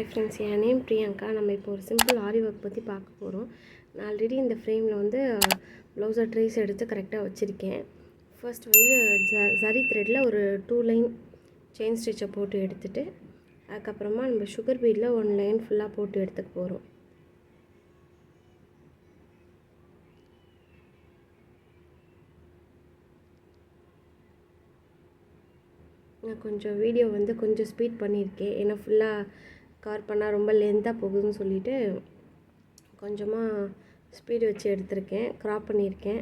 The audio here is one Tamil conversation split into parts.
ஃப்ரெண்ட்ஸ், என் நேம் பிரியங்கா. நம்ம இப்போ ஒரு சிம்பிள் ஆரி ஒர்க் பற்றி பார்க்க போகிறோம். நான் ஆல்ரெடி இந்த ஃப்ரேமில் வந்து ப்ளவுஸை ட்ரேஸ் எடுத்து கரெக்டாக வச்சுருக்கேன். ஃபர்ஸ்ட் வந்து சரி த்ரெட்டில் ஒரு 2 லைன் செயின் ஸ்டிச்சை போட்டு எடுத்துகிட்டு அதுக்கப்புறமா நம்ம சுகர் பீடில் 1 லைன் ஃபுல்லாக போட்டு எடுத்துக்க போகிறோம். நான் கொஞ்சம் வீடியோ வந்து கொஞ்சம் ஸ்பீட் பண்ணியிருக்கேன், ஏன்னா ஃபுல்லாக கவர் பண்ணால் ரொம்ப லென்த்தாக போகுதுன்னு சொல்லிவிட்டு கொஞ்சமாக ஸ்பீடு வச்சு எடுத்திருக்கேன், க்ராப் பண்ணியிருக்கேன்.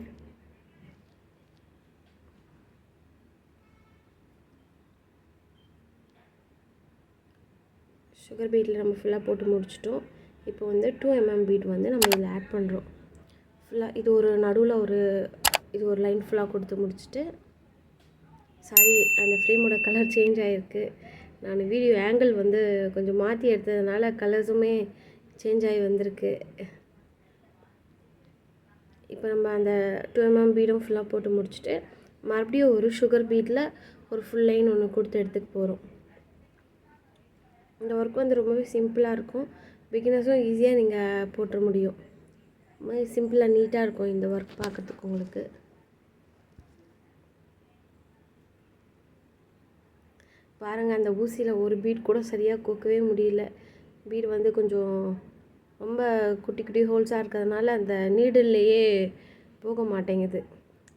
சுகர் பீட்டில் நம்ம ஃபுல்லாக போட்டு முடிச்சிட்டோம். இப்போ வந்து 2 mm பீட் வந்து நம்ம இதில் ஆட் பண்ணுறோம். ஃபுல்லாக இது ஒரு நடுவில் இது ஒரு லைன் ஃபுல்லாக கொடுத்து முடிச்சுட்டு, சாரி அந்த ஃப்ரேமோட கலர் சேஞ்ச் ஆகிருக்கு. நான் வீடியோ ஆங்கிள் வந்து கொஞ்சம் மாற்றி எடுத்ததுனால கலர்ஸுமே சேஞ்ச் ஆகி வந்திருக்கு. இப்போ நம்ம அந்த 2 mm பீடும் ஃபுல்லாக போட்டு முடிச்சுட்டு மறுபடியும் ஒரு சுகர் பீட்டில் ஒரு ஃபுல் லைன் ஒன்று கொடுத்து எடுத்துக்க போகிறோம். இந்த ஒர்க் வந்து ரொம்பவே சிம்பிளாக இருக்கும், பிகினர்ஸும் ஈஸியாக நீங்கள் போட்டுற முடியும். ரொம்ப சிம்பிளாக நீட்டாக இருக்கும் இந்த ஒர்க் பார்க்குறதுக்கு. உங்களுக்கு பாருங்கள், அந்த ஊசியில் ஒரு பீட் கூட சரியாக கோக்கவே முடியல. பீடு வந்து கொஞ்சம் ரொம்ப குட்டி குட்டி ஹோல்ஸாக இருக்கிறதுனால அந்த நீடில்லையே போக மாட்டேங்குது.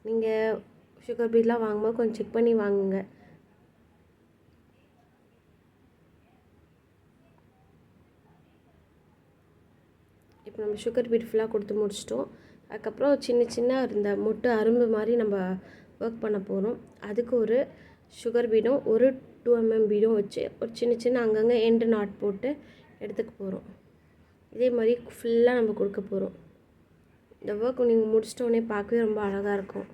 நீங்கள் சுகர் பீட்லாம் வாங்கும்போது கொஞ்சம் செக் பண்ணி வாங்குங்க. இப்போ நம்ம சுகர் பீட் ஃபுல்லாக கொடுத்து முடிச்சிட்டோம். அதுக்கப்புறம் சின்ன சின்ன இந்த மொட்டு அரும்பு மாதிரி நம்ம ஒர்க் பண்ண போகிறோம். அதுக்கு ஒரு சுகர் பீடும் ஒரு 2 mm பீடும் வச்சு ஒரு சின்ன சின்ன அங்கங்கே எண்டு நாட் போட்டு எடுத்துக்க போகிறோம். இதே மாதிரி ஃபுல்லாக நம்ம கொடுக்க போகிறோம். இந்த ஒர்க் நீங்கள் முடிச்சிட்டோன்னே பார்க்கவே ரொம்ப அழகாக இருக்கும்.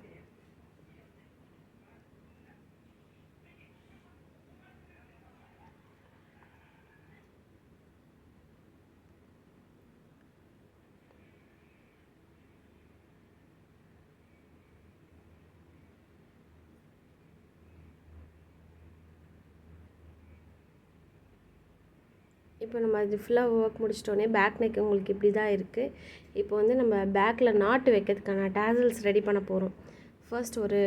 இப்போ நம்ம இது ஃபுல்லாக ஒர்க் முடிச்சிட்டோன்னே பேக் நெக் உங்களுக்கு இப்படி தான் இருக்குது. இப்போ வந்து நம்ம பேக்கில் நாட்டு வைக்கிறதுக்கான டேசல்ஸ் ரெடி பண்ண போகிறோம். ஃபர்ஸ்ட் ஒரு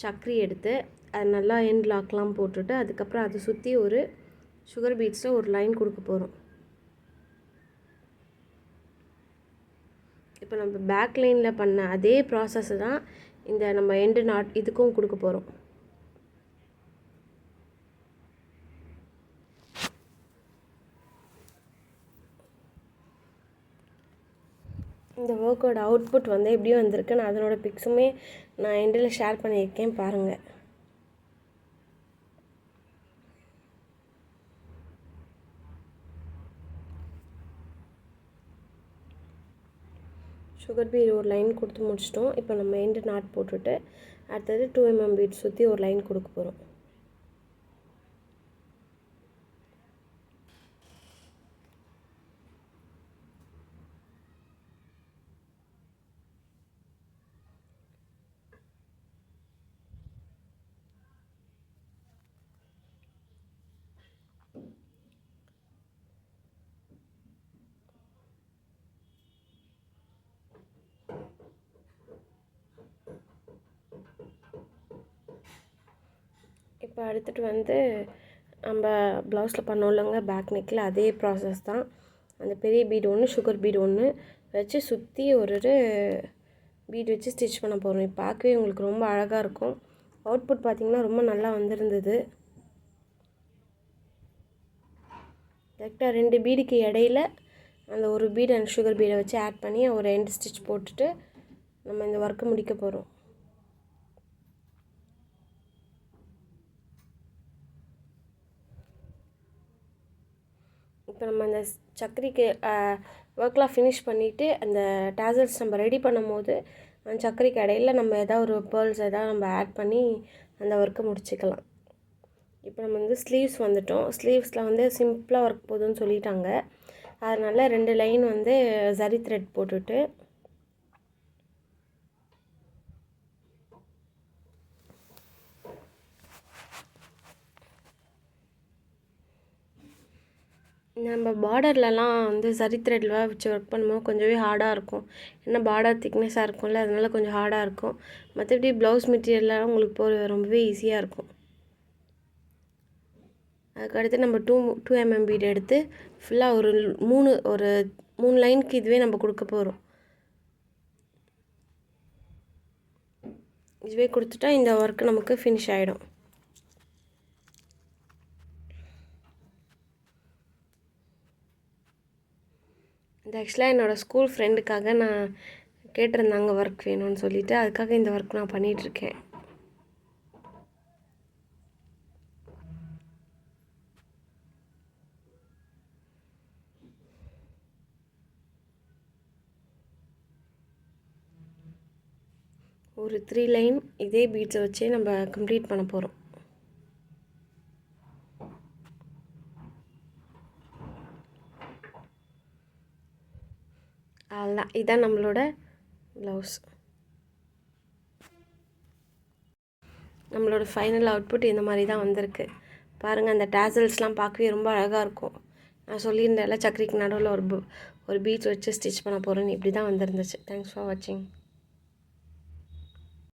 சக்கரி எடுத்து அது நல்லா எண்ட் லாக்லாம் போட்டுட்டு அதுக்கப்புறம் அதை சுற்றி ஒரு சுகர் பீட்ஸில் ஒரு லைன் கொடுக்க போகிறோம். இப்போ நம்ம பேக் லைனில் பண்ண அதே ப்ராசஸ் தான் இந்த நம்ம எண்டு நாட் இதுக்கும் கொடுக்க போகிறோம். இந்த ஒர்க்கோட அவுட்புட் வந்து எப்படி வந்திருக்கு, நான் அதனோட பிக்ஸுமே நான் எண்டில் ஷேர் பண்ணியிருக்கேன், பாருங்கள். சுகர் பீட் ஒரு லைன் கொடுத்து முடிச்சிட்டோம். இப்போ நம்ம எண்டு நாட் போட்டுட்டு அடுத்தது 2 mm பீட் சுற்றி ஒரு லைன் கொடுக்க போகிறோம். இப்போ அடுத்துட்டு வந்து நம்ம ப்ளவுஸில் பண்ணோம் இல்லைங்க பேக் நெக்கில், அதே ப்ராசஸ் தான். அந்த பெரிய பீடு ஒன்று சுகர் பீடு ஒன்று வச்சு சுற்றி ஒரு பீடு வச்சு ஸ்டிச் பண்ண போகிறோம். இப்போ பார்க்கவே உங்களுக்கு ரொம்ப அழகாக இருக்கும். அவுட்புட் பார்த்திங்கன்னா ரொம்ப நல்லா வந்திருந்தது. கரெக்டாக 2 பீடுக்கு இடையில அந்த ஒரு பீடு அண்ட் சுகர் பீடை வச்சு ஆட் பண்ணி ஒரு எண்ட் ஸ்டிச் போட்டுட்டு நம்ம இந்த ஒர்க்கை முடிக்க போகிறோம். இப்போ நம்ம அந்த சக்கரிக்கு ஒர்க்லாம் ஃபினிஷ் பண்ணிவிட்டு அந்த டேசல்ஸ் நம்ம ரெடி பண்ணும் போது அந்த சக்கரிக்கு இடையில நம்ம எதாவது ஒரு பேர்ல்ஸ் எதாவது நம்ம ஆட் பண்ணி அந்த ஒர்க்கை முடிச்சுக்கலாம். இப்போ நம்ம வந்து ஸ்லீவ்ஸ் வந்துட்டோம். ஸ்லீவ்ஸில் வந்து சிம்பிளாக ஒர்க் போதும்னு சொல்லிட்டாங்க. அதனால் 2 லைன் வந்து சரி த்ரெட் போட்டுட்டு நம்ம பார்டர்லலாம் வந்து சரி த்ரெட்டில் வச்சு ஒர்க் பண்ணும்போது கொஞ்சமே ஹார்டாக இருக்கும். ஏன்னா பார்டர் திக்னஸாக இருக்கும்ல, அதனால கொஞ்சம் ஹார்டாக இருக்கும். மற்றபடி ப்ளவுஸ் மெட்டீரியல்லாம் உங்களுக்கு ரொம்பவே ஈஸியாக இருக்கும். அதுக்கடுத்து நம்ம 2 mm பீட் எடுத்து ஃபுல்லாக ஒரு 3 லைனுக்கு இதுவே நம்ம கொடுக்க போகிறோம். இதுவே கொடுத்துட்டா இந்த ஒர்க் நமக்கு ஃபினிஷ் ஆகிடும். இது ஆக்சுவலாக என்னோடய ஸ்கூல் ஃப்ரெண்டுக்காக நான் கேட்டிருந்தாங்க ஒர்க் வேணும்னு சொல்லிவிட்டு, அதுக்காக இந்த ஒர்க் நான் பண்ணிகிட்ருக்கேன். ஒரு 3 லைன் இதே பீட்ஸை வச்சே நம்ம கம்ப்ளீட் பண்ண போகிறோம். அவ்வளோதான், இதுதான் நம்மளோட ப்ளவுஸ். நம்மளோட ஃபைனல் அவுட்புட் இந்த மாதிரி தான் வந்திருக்கு. பாருங்கள், அந்த டேசல்ஸ்லாம் பார்க்கவே ரொம்ப அழகாக இருக்கும். நான் சொல்லியிருந்தேன்ல சக்கரிக்கு நடுவில் ஒரு பீட்ஸ் வச்சு ஸ்டிச் பண்ண போகிறேன்னு, இப்படி தான் வந்துருந்துச்சு. தேங்க்ஸ் ஃபார் வாட்சிங்.